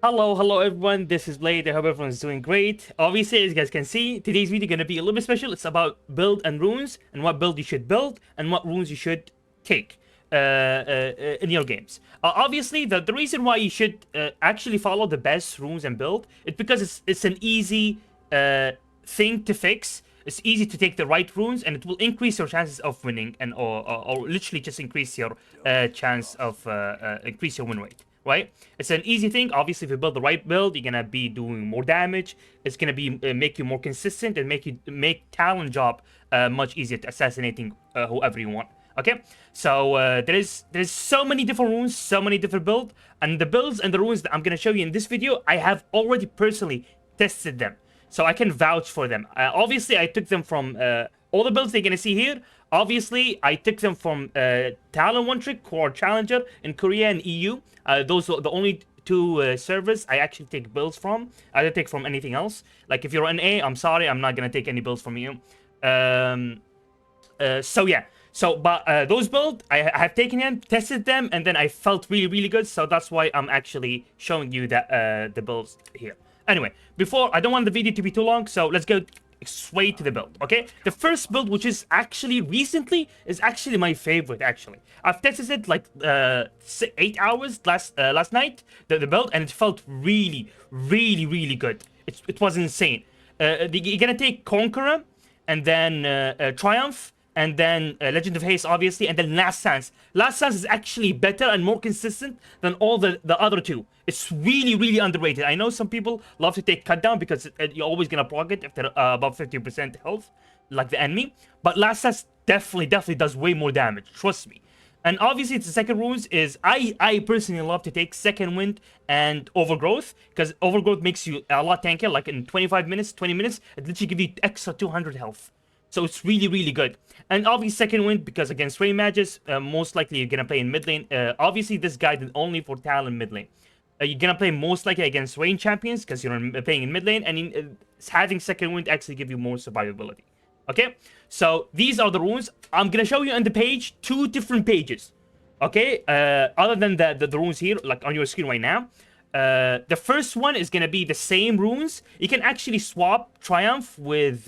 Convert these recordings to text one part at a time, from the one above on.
Hello everyone, this is Blade. I hope everyone's doing great. Obviously, as you guys can see, today's video is going to be a little bit special. It's about build and runes, and what build you should build, and what runes you should take in your games. Obviously, the reason why you should actually follow the best runes and build is because it's an easy thing to fix. It's easy to take the right runes, and it will increase your chances of winning, and or literally just increase your chance of increase your win rate. Right? It's an easy thing. Obviously, if you build the right build, you're gonna be doing more damage. It's gonna be make you more consistent and make Talon job much easier to assassinating whoever you want. Okay, so there's so many different runes, so many different builds, and the builds and the runes that I'm gonna show you in this video, I have already personally tested them, so I can vouch for them. Obviously, I took them from all the builds they're gonna see here. Obviously, I took them from Talon One Trick, Core Challenger in Korea and EU. Those are the only two servers I actually take builds from. I don't take from anything else. Like, if you're an A, I'm sorry, I'm not gonna take any builds from you. So yeah. So, but those builds, I have taken them, tested them, and then I felt really good. So that's why I'm actually showing you that the builds here. Anyway, I don't want the video to be too long, so let's go straight to the build. Okay, the first build, which is actually recently, is actually my favorite. Actually, I've tested it like 8 hours last night, the build, and it felt really good. It was insane. You're gonna take Conqueror, and then Triumph, and then Legend of Haste, obviously, and then Last Chance. Last Chance is actually better and more consistent than all the other two. It's really underrated. I know some people love to take Cut Down because you're always gonna proc it if they're above 50% health, like the enemy. But Last Chance definitely does way more damage. Trust me. And obviously, the second runes is I personally love to take Second Wind and Overgrowth, because Overgrowth makes you a lot tankier. Like in 25 minutes, 20 minutes, it literally gives you extra 200 health. So it's really good. And obviously Second Wind, because against rain mages, most likely you're gonna play in mid lane. Obviously this guide is only for Talon mid lane. You're gonna play most likely against rain champions because you're playing in mid lane, and having Second Wind actually give you more survivability. Okay, so these are the runes. I'm gonna show you on the page 2 different pages. Okay, other than the runes here, like on your screen right now. The first one is gonna be the same runes. You can actually swap Triumph with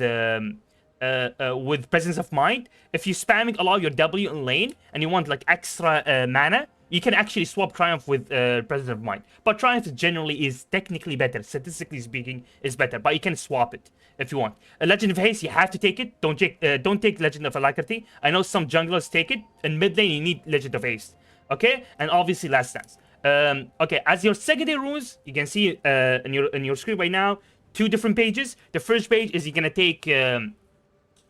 Presence of Mind. If you're spamming a lot of your W in lane and you want like extra mana, you can actually swap Triumph with Presence of Mind. But Triumph generally is technically better, statistically speaking, is better. But you can swap it if you want. Legend of Haste, you have to take it. Don't take Legend of Alacrity. I know some junglers take it. In mid lane, you need Legend of Haste. Okay, and obviously Last Dance. Okay, as your secondary runes, you can see in your screen right now, 2 different pages. The first page is you're gonna take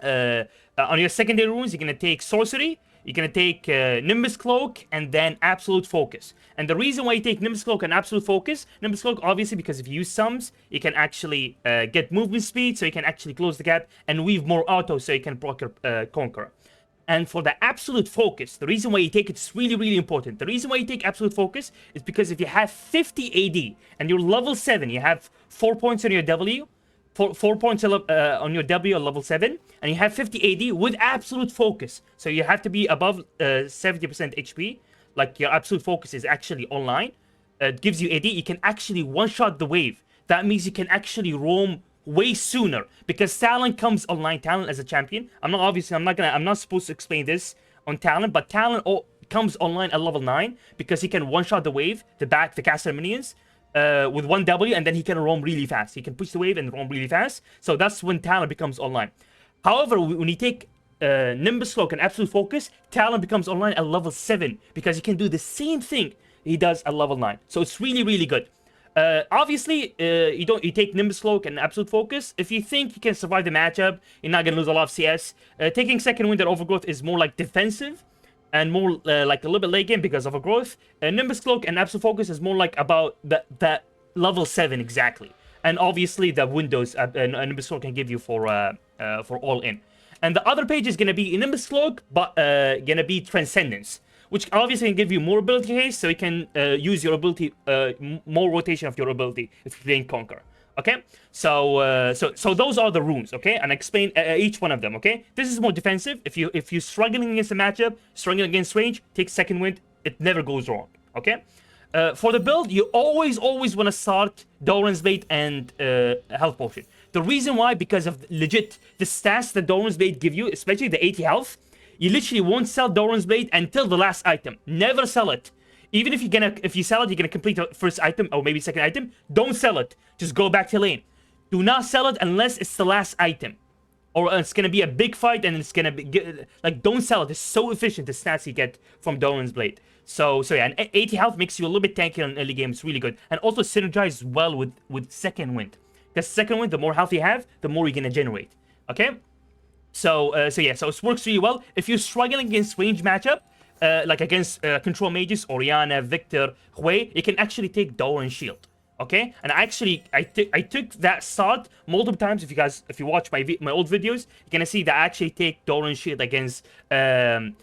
on your secondary runes, you're gonna take Sorcery, you're gonna take Nimbus Cloak, and then Absolute Focus. And the reason why you take Nimbus Cloak and Absolute Focus, Nimbus Cloak obviously because if you use sums, you can actually get movement speed, so you can actually close the gap, and weave more auto, so you can proc your Conqueror. And for the Absolute Focus, the reason why you take it's really important. The reason why you take Absolute Focus is because if you have 50 AD and you're level 7, you have 4 points on your W, 4 points on your W at level 7, and you have 50 AD with Absolute Focus. So you have to be above 70% HP. Like, your Absolute Focus is actually online. It gives you AD. You can actually one-shot the wave. That means you can actually roam way sooner, because Talon comes online. Talon as a champion. I'm not supposed to explain this on Talon, but Talon comes online at level 9 because he can one-shot the wave, the caster minions, with 1 W, and then he can roam really fast. He can push the wave and roam really fast. So that's when Talon becomes online. However, when you take Nimbus Cloak and Absolute Focus, Talon becomes online at level 7 because he can do the same thing he does at level 9. So it's really good. Obviously, you take Nimbus Cloak and Absolute Focus if you think you can survive the matchup. You're not gonna lose a lot of CS. Taking Second Wind and Overgrowth is more like defensive and more like a little bit late game because of Overgrowth. Nimbus Cloak and Absolute Focus is more like about that level 7 exactly. And obviously the windows Nimbus Cloak can give you for all in. And the other page is gonna be Nimbus Cloak, but gonna be Transcendence, which obviously can give you more ability haste, so you can use your ability, more rotation of your ability if you're playing Conqueror. Okay, so those are the runes. Okay, and explain each one of them. Okay, this is more defensive. If you're struggling against a matchup, struggling against range, take Second Wind. It never goes wrong. Okay, For the build, you always want to start Doran's Blade and Health Potion. The reason why, because of legit the stats that Doran's Blade give you, especially the 80 health, you literally won't sell Doran's Blade until the last item. Never sell it. Even if you sell it, you're gonna complete the first item or maybe second item. Don't sell it. Just go back to lane. Do not sell it unless it's the last item, or it's gonna be a big fight and it's gonna be like, don't sell it. It's so efficient, the stats you get from Doran's Blade. So yeah, and 80 health makes you a little bit tanky in early game. It's really good, and also synergizes well with Second Wind. Because Second Wind, the more health you have, the more you're gonna generate. Okay. So yeah, so it works really well if you're struggling against range matchup. Like against control mages, Orianna, Victor, Hui, you can actually take Doran Shield, okay? And I took that start multiple times. If you watch my old videos, you're gonna see that I actually take Doran Shield against Aurora,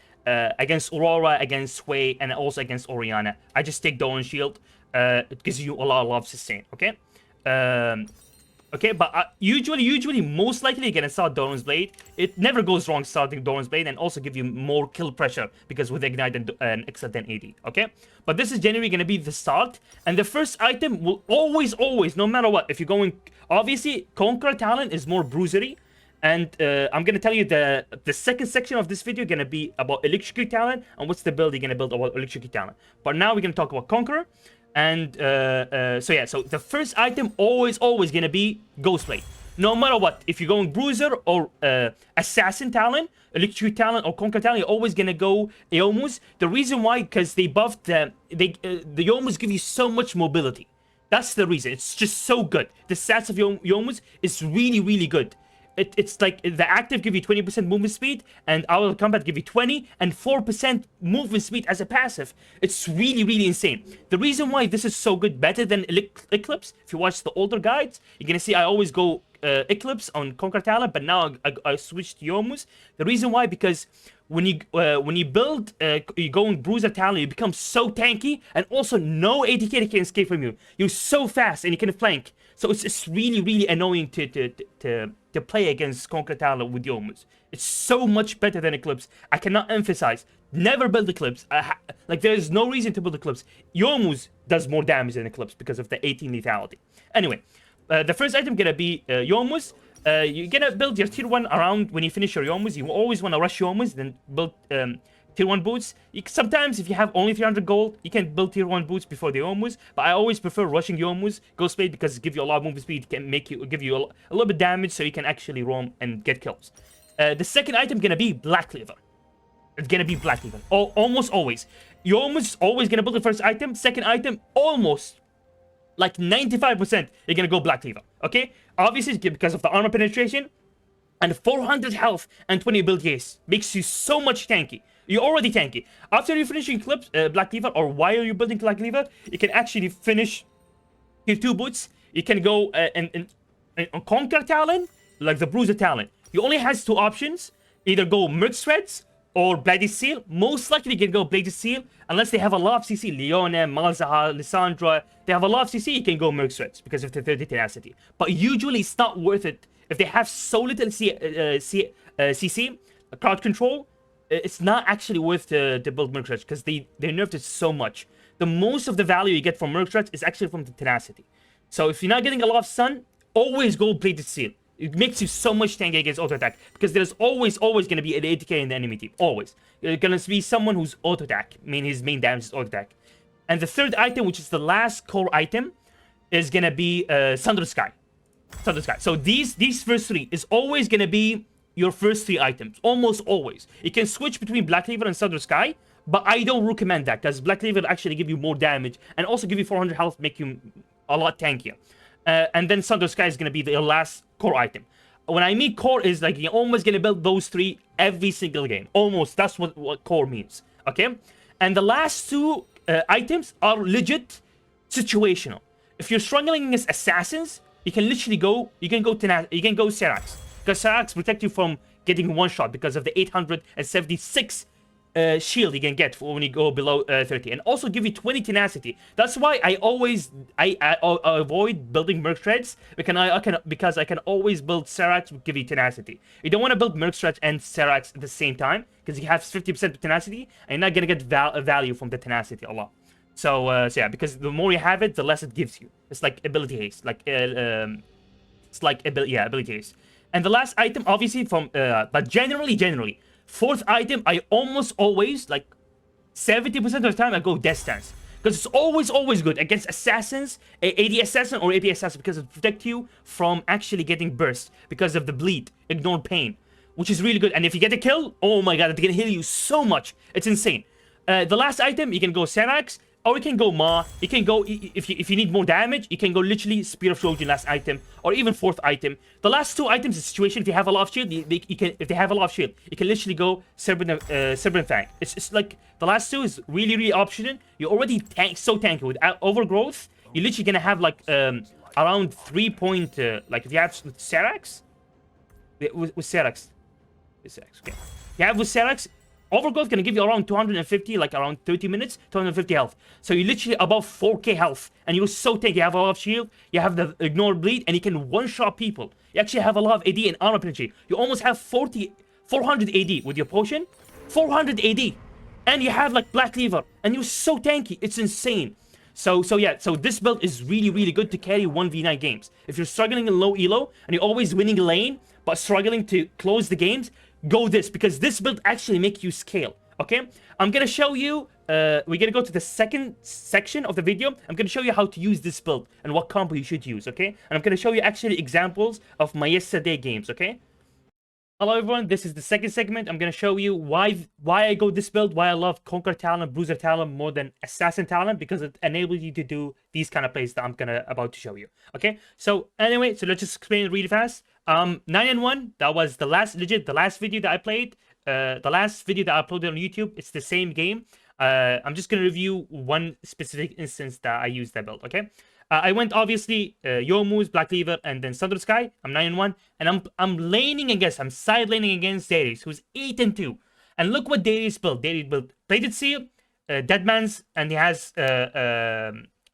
against Hui, and also against Orianna. I just take Doran Shield. It gives you a lot of sustain, okay? Okay, but usually, most likely, you're gonna start Doran's Blade. It never goes wrong starting Doran's Blade, and also give you more kill pressure because with Ignite and Excel 1080, okay? But this is generally gonna be the start, and the first item will always, no matter what, if you're going, obviously, Conqueror Talon is more bruisery, and I'm gonna tell you the second section of this video gonna be about Electrocute Talon, and what's the build you're gonna build about Electrocute Talon. But now we're gonna talk about Conqueror. And so yeah, so the first item always gonna be Ghostblade. No matter what, if you're going Bruiser or Assassin Talon, Electrocute Talon or Conquer Talon, you're always gonna go Eomus. The reason why, because they buffed the Eomus give you so much mobility. That's the reason. It's just so good. The stats of Eomus is really good. It's like the active give you 20% movement speed, and out of combat give you 20 and 4% movement speed as a passive. It's really insane. The reason why this is so good, better than Eclipse, if you watch the older guides, you're gonna see I always go Eclipse on Conquer Talon, but now I switched to Yomus. The reason why, because when you build, you go in Bruiser Talon, you become so tanky, and also no ATK can escape from you. You're so fast and you can flank. So it's really annoying to play against Conquer Talon with Yomus. It's so much better than Eclipse. I cannot emphasize. Never build Eclipse. Like, there's no reason to build Eclipse. Yomus does more damage than Eclipse because of the 18 lethality. Anyway, the first item gonna be Yomus. You're gonna build your tier 1 around when you finish your Yomus. You always want to rush Yomus, then build tier 1 boots. Sometimes, if you have only 300 gold, you can build tier 1 boots before the Yomus. But I always prefer rushing Yomus, Ghostblade, because it gives you a lot of movement speed. It can give you a little bit damage, so you can actually roam and get kills. The second item gonna be Black Cleaver. It's gonna be Black Cleaver. Almost always. Yomus always gonna build the first item. Second item, almost like 95%, you're gonna go Black Cleaver. Okay? Obviously, because of the armor penetration and 400 health and 20 build case makes you so much tanky. You're already tanky. After you finish Eclipse, Black Cleaver, or while you're building Black Cleaver, you can actually finish your 2 boots. You can go and Conquer Talon, like the Bruiser Talon. You only has 2 options. Either go Merc Threads or Bladed Seal. Most likely you can go Bladed Seal, unless they have a lot of CC. Leone, Malzahar, Lissandra, they have a lot of CC, you can go Merc Threads because of the 30 tenacity. But usually it's not worth it. If they have so little CC, crowd control, it's not actually worth to build Merc Threads because they nerfed it so much. The most of the value you get from Merc Threads is actually from the tenacity. So if you're not getting a lot of stun, always go Bladed Seal. It makes you so much tanky against auto attack because there's always going to be an ATK in the enemy team. Always. There's going to be someone who's auto attack. I mean, his main damage is auto attack. And the third item, which is the last core item, is going to be Thunder Sky. Thunder Sky. So these first 3 is always going to be your first 3 items. Almost always. You can switch between Black Cleaver and Thunder Sky, but I don't recommend that because Black Cleaver will actually give you more damage and also give you 400 health, make you a lot tankier. And then Thunder Sky is going to be the last core item. When I mean core, is like you're almost going to build those 3 every single game. Almost. That's what core means. Okay? And the last 2 items are legit situational. If you're struggling against assassins, you can literally go, you can go Serax. Because Serax protect you from getting one shot because of the 876 shield you can get when you go below 30, and also give you 20 tenacity. That's why I always avoid building Merc Threads because I can always build Serax with give you tenacity. You don't want to build Merc Threads and Serax at the same time because you have 50% tenacity and you're not gonna get value from the tenacity a lot. So yeah, because the more you have it, the less it gives you. It's like ability haste, like it's like ability haste. And the last item, obviously from but generally, fourth item, I almost always like 70% of the time I go Death Stance. Because it's always good against assassins, AD assassin or AP assassin, because it protects you from actually getting burst because of the bleed, ignore pain, which is really good. And if you get a kill, oh my god, it's gonna heal you so much. It's insane. The last item, you can go Serax, or you can go Ma. You can go, if you need more damage, you can go literally Spear of Trojan last item, or even fourth item. The last two items, the situation, if you have a lot of shield, you can, if they have a lot of shield, you can literally go Serpent Fang. It's like, the last two is really optional. You're already so tanky with Overgrowth. You're literally gonna have like, around 3 point, like if you have Serax, with Serax, okay. You have with Serax, Overgrowth gonna give you around 250, like around 30 minutes, 250 health. So you're literally above 4k health, and you're so tanky. You have a lot of shield, you have the ignore bleed, and you can one-shot people. You actually have a lot of AD and armor penetration. You almost have 400 AD with your potion, 400 AD, and you have like Black Cleaver, and you're so tanky. It's insane. So yeah, so this build is really good to carry 1v9 games. If you're struggling in low elo and you're always winning lane but struggling to close the games, go this, because this build actually make you scale. Okay, I'm gonna show you, we're gonna go to the second section of the video. I'm gonna show you how to use this build and what combo you should use. Okay, and I'm gonna show you actually examples of my yesterday games. Okay, hello everyone, this is the second segment. I'm gonna show you why I go this build, why I love Conqueror Talon, Bruiser Talon more than Assassin Talon, because it enables you to do these kind of plays that I'm about to show you. Okay, so anyway, so let's just explain it really fast. 9-1, that was the last video that I played, the last video that I uploaded on YouTube. It's the same game. I'm just gonna review one specific instance that I used that build. Okay, I went obviously Yomu's, Black Cleaver, and then Thunder Sky. I'm 9-1, and I'm side laning against Darius, who's 8-2. And look what Darius built. Darius built Plated Seal, Deadman's, and he has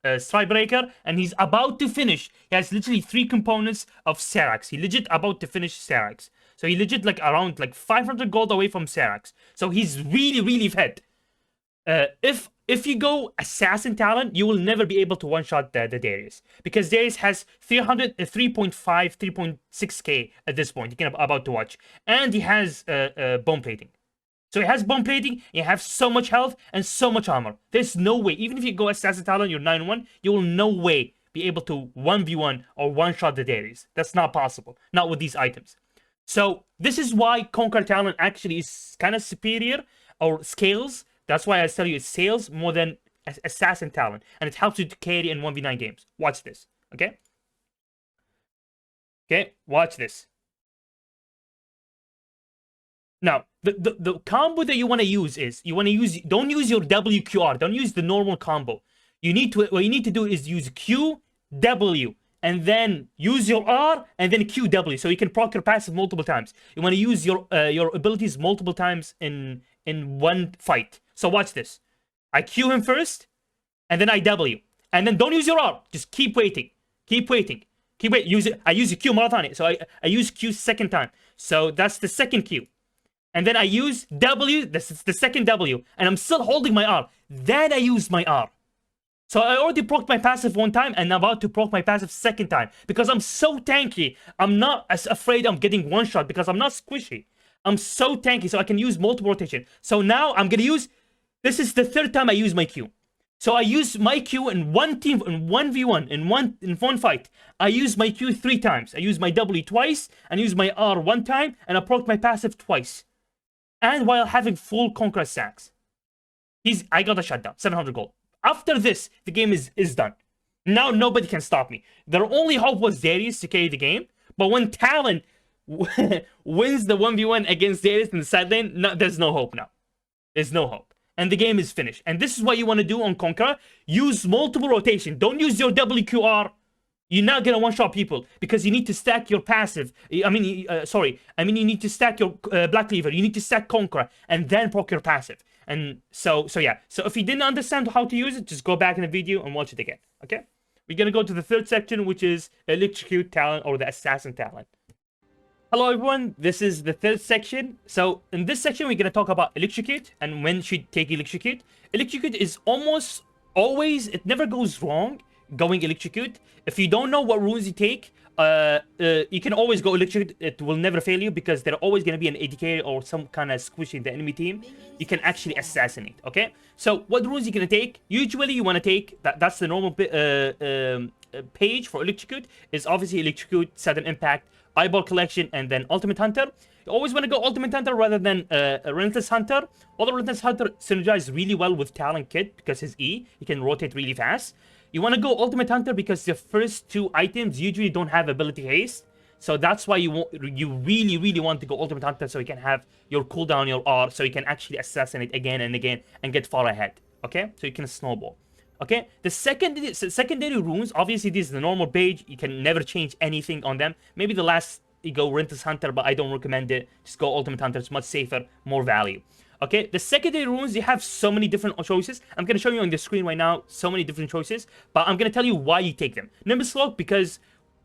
Strikebreaker, and he's about to finish. He has literally 3 components of Serax. He legit about to finish Serax. So he legit like around like 500 gold away from Serax. So he's really fed. If you go Assassin Talon, you will never be able to one-shot the Darius, because Darius has 3.5, 3.6k at this point. You can about to watch, and he has bone plating. So he has bone plating, you have so much health and so much armor. There's no way, even if you go Assassin Talon, you're 9-1, you will no way be able to 1v1 or one-shot the Darius. That's not possible, not with these items. So this is why Conqueror Talon actually is kind of superior, or scales. That's why I tell you it scales more than Assassin Talon, and it helps you to carry in 1v9 games. Watch this, okay? Okay, watch this. Now, the combo that you want to use is, don't use your WQR, don't use the normal combo. What you need to do is use Q, W, and then use your R, and then QW, so you can proc your passive multiple times. You want to use your abilities multiple times in one fight. So watch this. I Q him first, and then I W. And then don't use your R, just keep waiting. Keep waiting. I use a Q marathon, so I use Q second time. So that's the second Q. And then I use W, this is the second W, and I'm still holding my R. Then I use my R. So I already proc my passive one time, and I'm about to proc my passive second time. Because I'm so tanky, I'm not as afraid I'm getting one shot, because I'm not squishy. I'm so tanky, so I can use multiple rotation. So now I'm gonna use, this is the third time I use my Q. So I use my Q in one team, in 1v1, in one fight. I use my Q 3 times. I use my W twice, and use my R 1 time, and I proc my passive twice. And while having full Conqueror stacks. I got a shutdown, 700 gold. After this, the game is done. Now nobody can stop me. Their only hope was Darius to carry the game. But when Talon wins the 1v1 against Darius in the side lane, no, there's no hope now. There's no hope. And the game is finished. And this is what you want to do on Conqueror. Use multiple rotation. Don't use your WQR. You're not going to one-shot people, because you need to stack your passive. You need to stack your Black Cleaver. You need to stack Conqueror and then proc your passive. And so yeah. So if you didn't understand how to use it, just go back in the video and watch it again. Okay? We're going to go to the third section, which is Electrocute Talon, or the Assassin Talon. Hello everyone, this is the third section. So in this section, we're going to talk about Electrocute and when should take Electrocute. Electrocute is almost always, it never goes wrong going Electrocute. If you don't know what runes you take, you can always go Electrocute. It will never fail you because there's always going to be an ADK or some kind of squish in the enemy team. You can actually assassinate, okay? So what runes you going to take? Usually you want to take, that's the normal page for Electrocute, is obviously Electrocute, Sudden Impact, Eyeball Collection, and then Ultimate Hunter. You always want to go Ultimate Hunter rather than Relentless Hunter. Although Relentless Hunter synergizes really well with Talon Kid because his E, he can rotate really fast. You want to go Ultimate Hunter because the first two items usually don't have ability haste. So that's why you really want to go Ultimate Hunter, so you can have your cooldown, your R, so you can actually assassinate again and again and get far ahead. Okay? So you can snowball. Okay? The secondary runes, obviously this is the normal page. You can never change anything on them. Maybe the last you go Relentless Hunter, but I don't recommend it. Just go Ultimate Hunter. It's much safer, more value. Okay, the secondary runes, you have so many different choices. I'm going to show you on the screen right now so many different choices, but I'm going to tell you why you take them. Nimbus Cloak, because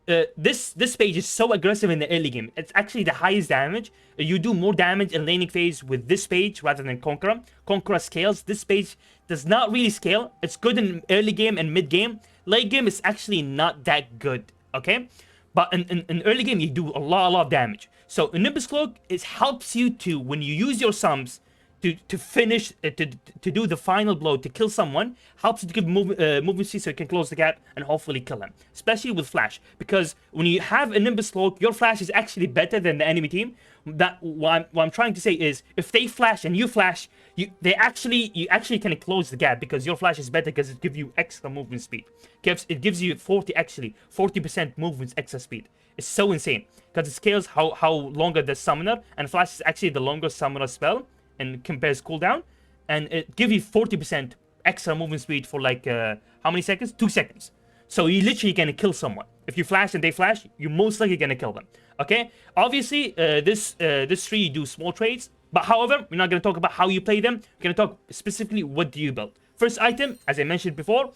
this page is so aggressive in the early game. It's actually the highest damage. You do more damage in laning phase with this page rather than Conqueror. Conqueror scales. This page does not really scale. It's good in early game and mid game. Late game is actually not that good, okay? But in early game, you do a lot of damage. So Nimbus Cloak, it helps you to, when you use your sums, to finish, to do the final blow, to kill someone, helps you to give movement speed so you can close the gap and hopefully kill him. Especially with Flash. Because when you have a Nimbus Cloak, your Flash is actually better than the enemy team. What I'm trying to say is, if they flash and you flash, you actually can close the gap because your Flash is better because it gives you extra movement speed. It gives you 40% movement extra speed. It's so insane. Because it scales how longer the summoner, and Flash is actually the longest summoner spell and compares cooldown, and it gives you 40% extra movement speed for like how many seconds? 2 seconds. So you literally gonna kill someone. If you flash and they flash, you're most likely gonna kill them. Okay? Obviously, this tree you do small trades, but however, we're not gonna talk about how you play them. We're gonna talk specifically what do you build. First item, as I mentioned before.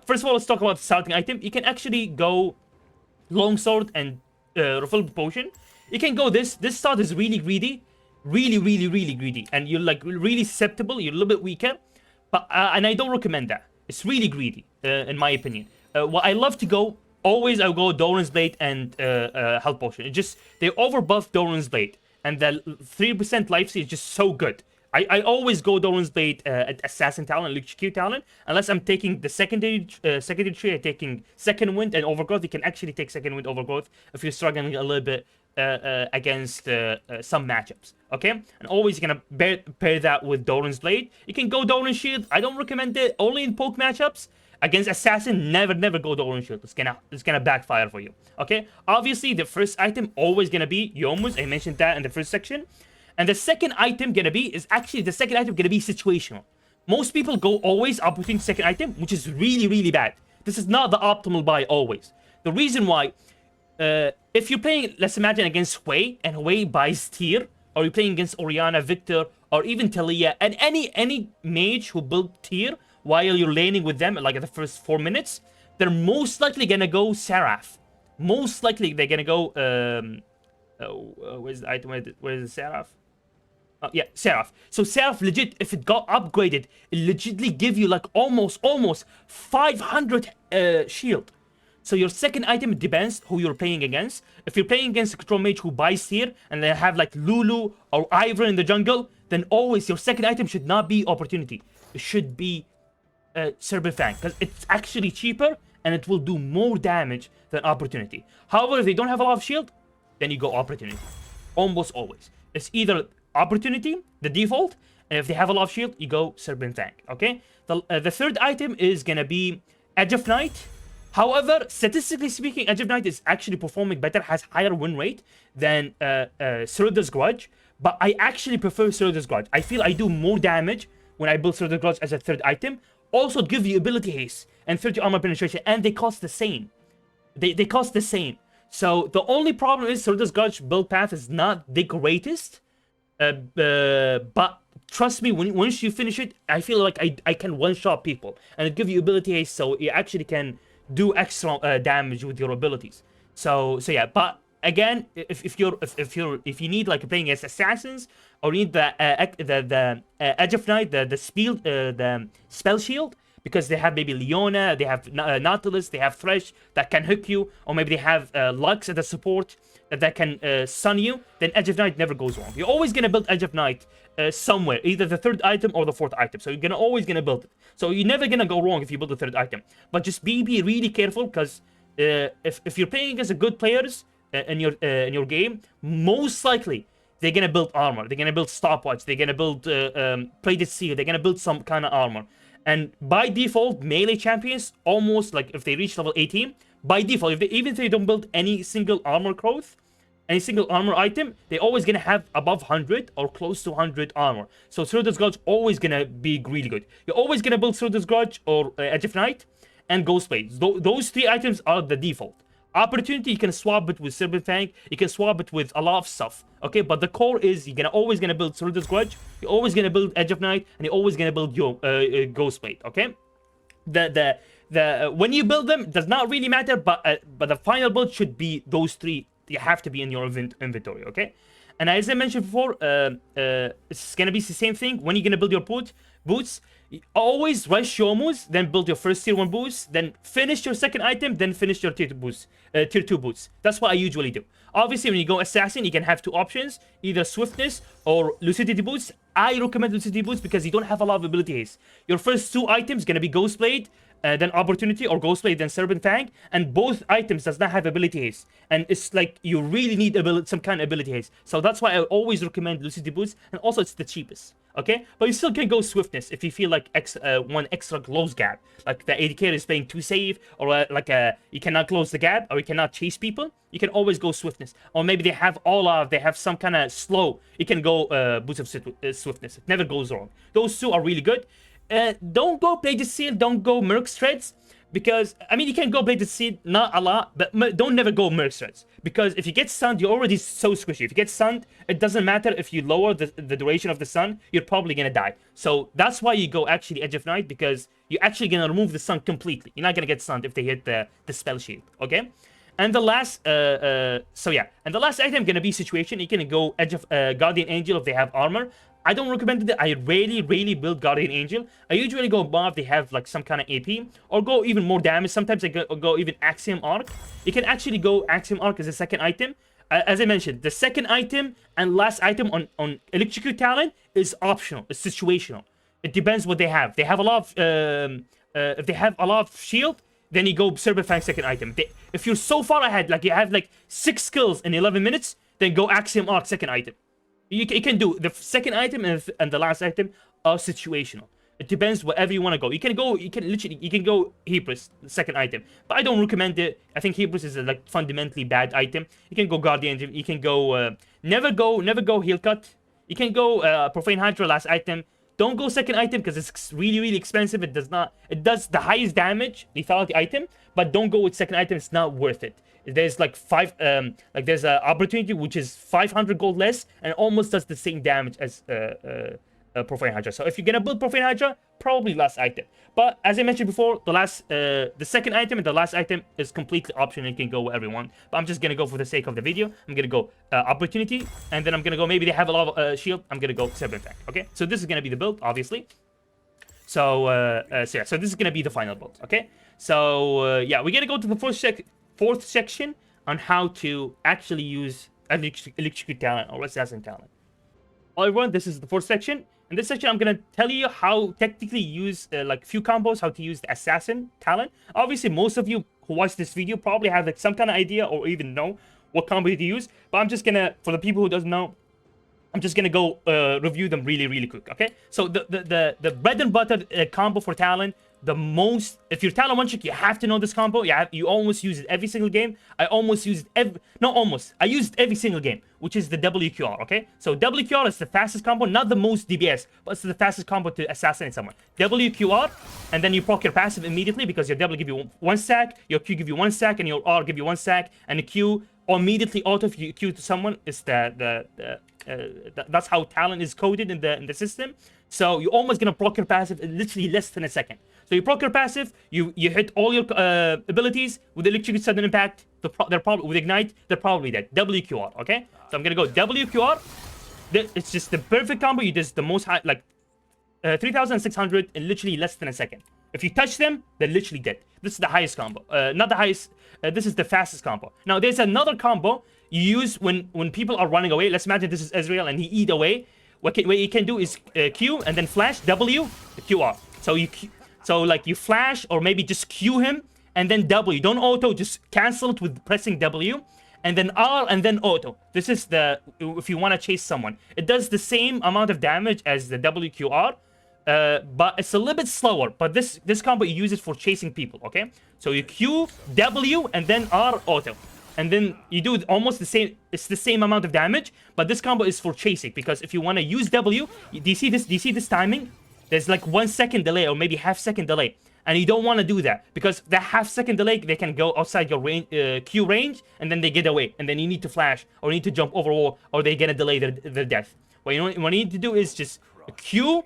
First of all, let's talk about the starting item. You can actually go longsword and refillable potion. You can go this. This start is really greedy. Really greedy, and you're like really susceptible. You're a little bit weaker, but and I don't recommend that. It's really greedy, in my opinion. What I love to go, always I go Doran's Blade and Health Potion. It just, they overbuff Doran's Blade, and the 3% life steal is just so good. I always go Doran's Blade at Assassin Talon, Electrocute Talon, unless I'm taking the secondary tree. I'm taking Second Wind and Overgrowth. You can actually take Second Wind Overgrowth if you're struggling a little bit against some matchups, okay? And always you're gonna pair that with Doran's Blade. You can go Doran's Shield. I don't recommend it only in poke matchups. Against Assassin, never go Doran's Shield. It's gonna backfire for you, okay? Obviously, the first item always gonna be Yomu's. I mentioned that in the first section. And the second item gonna be situational. Most people go always opportunity second item, which is really bad. This is not the optimal buy always. The reason why, if you're playing, let's imagine against Hui, and Hui buys tier, or you're playing against Orianna, Victor, or even Talia, and any mage who built tier while you're laning with them, like at the first 4 minutes, they're most likely gonna go Seraph. Most likely they're gonna go, where's the item? Where's the Seraph? Yeah, Seraph. So Seraph, legit, if it got upgraded, it legitly give you like almost 500 shield. So your second item, it depends who you're playing against. If you're playing against a control mage who buys tier and they have like Lulu or Ivern in the jungle, then always your second item should not be opportunity. It should be Serpent Fang, because it's actually cheaper and it will do more damage than opportunity. However, if they don't have a lot of shield, then you go opportunity. Almost always. It's either opportunity, the default, and if they have a lot of shield, you go Serpent Fang, okay? The third item is gonna be Edge of Night. However, statistically speaking, Edge of Night is actually performing better, has higher win rate than Ceruta's Grudge, but I actually prefer Ceruta's Grudge. I feel I do more damage when I build Ceruta's Grudge as a third item. Also give you ability haste and 30 armor penetration, and they cost the same. They cost the same. So the only problem is Ceruta's Grudge build path is not the greatest, but trust me, once you finish it, I feel like I can one-shot people, and it gives you ability haste, so you actually can do extra damage with your abilities. So yeah, but again, if you need like playing as assassins, or you need the Edge of Night, the spell shield, because they have maybe Leona, they have Nautilus, they have Thresh that can hook you, or maybe they have Lux as a support that can stun you, then Edge of Night never goes wrong. You're always gonna build Edge of Night somewhere, either the third item or the fourth item. So you're always gonna build it. So you're never gonna go wrong if you build the third item. But just be really careful, because if you're playing against good players in your game, most likely they're gonna build armor, they're gonna build stopwatch, they're gonna build plated seal, they're gonna build some kind of armor. And by default, melee champions, almost like if they reach level 18, by default, even if they don't build any single armor growth, any single armor item, they're always gonna have above 100 or close to 100 armor. So Throughout Grudge always gonna be really good. You're always gonna build Throughout Grudge or Edge of Night and Ghostblade. Those three items are the default. Opportunity, you can swap it with Serpent Fang, you can swap it with a lot of stuff, okay? But the core is you're always gonna build Throughout Grudge, you're always gonna build Edge of Night, and you're always gonna build your Ghostblade, okay? When you build them, it does not really matter, but the final build should be those three. You have to be in your inventory, okay? And as I mentioned before, it's gonna be the same thing when you're gonna build your boots. Always rush your moves, then build your first tier 1 boots, then finish your second item, then finish your tier 2 boots. That's what I usually do. Obviously, when you go assassin, you can have two options, either swiftness or lucidity boots. I recommend lucidity boots because you don't have a lot of ability haste. Your first two items gonna be Ghostblade, then Opportunity, or Ghostblade, then Serpent Fang, and both items does not have ability haste. And it's like you really need some kind of ability haste. So that's why I always recommend lucidity boots, and also it's the cheapest. Okay, but you still can go swiftness if you feel like one extra close gap, like the AD carry is playing too safe, or you cannot close the gap, or you cannot chase people. You can always go swiftness, or maybe they have they have some kind of slow. You can go boots of swiftness. It never goes wrong. Those two are really good. Don't go Plated Seal, don't go Merc's Threads, because, I mean, you can go Plated Seal, not a lot, but don't never go Merc's Threads, because if you get stunned, you're already so squishy. If you get stunned, it doesn't matter if you lower the duration of the stun, you're probably gonna die. So that's why you go actually Edge of Night, because you're actually gonna remove the stun completely. You're not gonna get stunned if they hit the spell shield, okay? And the last, and the last item gonna be situation. You can go Edge of Guardian Angel if they have armor. I don't recommend it. I really build Guardian Angel. I usually go above they have like some kind of AP, or go even more damage. Sometimes I go even Axiom Arc. You can actually go Axiom Arc as a second item. As I mentioned, the second item and last item on Electrocute Talon is optional. It's situational. It depends what they have. They have a lot of if they have a lot of shield, then you go Serpent Fang second item. If you're so far ahead, like you have like 6 skills in 11 minutes, then go Axiom Arc second item. You can do the second item and the last item are situational. It depends wherever you want to go. You can go Hebrews, the second item, but I don't recommend it. I think Hebrews is a like fundamentally bad item. You can go Guardian. You can go never go Heal Cut. You can go Profane Hydra last item. Don't go second item because it's really expensive. It does the highest damage lethality item, but don't go with second item. It's not worth it. There's like there's an opportunity which is 500 gold less and almost does the same damage as Profane Hydra. So if you're gonna build Profane Hydra, probably last item. But as I mentioned before, the second item and the last item is completely optional. You can go wherever you want. But I'm just gonna go for the sake of the video. I'm gonna go Opportunity, and then I'm gonna go, maybe they have a lot of shield. I'm gonna go Serpent Fang. Okay, so this is gonna be the build, obviously. So so this is gonna be the final build. Okay, so yeah, we're gonna go to the fourth section on how to actually use Electrocute Talon or Assassin Talon. All everyone, this is the fourth section. In this section, I'm gonna tell you how technically use like few combos, how to use the Assassin Talon. Obviously, most of you who watch this video probably have like some kind of idea or even know what combo to use. But I'm just gonna, for the people who doesn't know, I'm just gonna go review them really quick. Okay, so the bread and butter combo for Talon. If you're Talon one trick, you have to know this combo. You almost use it every single game. I almost use it I use it every single game, which is the WQR, okay? So WQR is the fastest combo, not the most DPS, but it's the fastest combo to assassinate someone. WQR, and then you proc your passive immediately because your W give you 1 stack, your Q give you 1 stack, and your R give you 1 stack, and the Q immediately auto Q to someone is that's how Talon is coded in the system. So you're almost gonna proc your passive in literally less than a second. So you proc your passive, you hit all your abilities with Electrocute Sudden Impact. They're probably with Ignite. They're probably dead. WQR. Okay, so I'm gonna go WQR. It's just the perfect combo. You just the most high, like 3,600 in literally less than a second. If you touch them, they're literally dead. This is the highest combo. Not the highest. This is the fastest combo. Now, there's another combo you use when people are running away. Let's imagine this is Ezreal and he eat away. What you can do is Q and then flash W, QR. So like you flash or maybe just Q him and then W. Don't auto, just cancel it with pressing W. And then R and then auto. This is the, if you want to chase someone. It does the same amount of damage as the WQR. But it's a little bit slower. But this combo, you use it for chasing people, okay? So you Q, W, and then R, auto. And then you do almost the same, it's the same amount of damage, but this combo is for chasing, because if you want to use W, do you see this timing? There's like 1 second delay or maybe half-second delay. And you don't want to do that, because that half-second delay, they can go outside your range, Q range, and then they get away. And then you need to flash, or you need to jump over wall, or they're going to delay their death. What you need to do is just Q,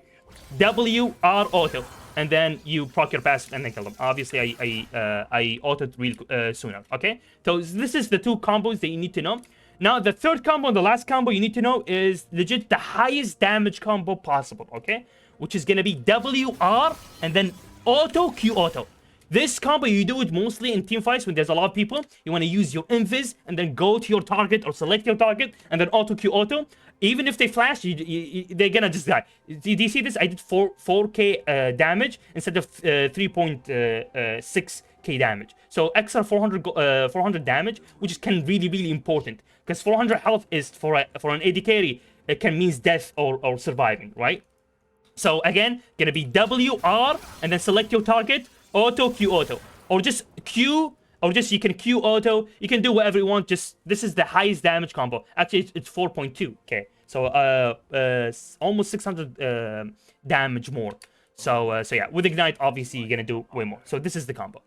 W, R, auto. And then you proc your passive and then kill them. Obviously, I autoed real sooner, okay? So this is the 2 combos that you need to know. Now, the third combo and the last combo you need to know is legit the highest damage combo possible, okay? Which is going to be WR and then auto, Q auto. This combo, you do it mostly in team fights when there's a lot of people. You want to use your invis and then go to your target or select your target and then auto, Q auto. Even if they flash, they're gonna just die. Do you see this? I did 4k damage instead of 3.6k damage. So extra 400 damage, which can really important. Because 400 health is for an AD carry, it can means death or surviving, right? So again, gonna be WR and then select your target, auto, Q auto, or just Q. Or just you can Q auto. You can do whatever you want. Just this is the highest damage combo. Actually, it's 4.2. Okay, so almost 600 damage more. So yeah, with Ignite, obviously you're gonna do way more. So this is the combo.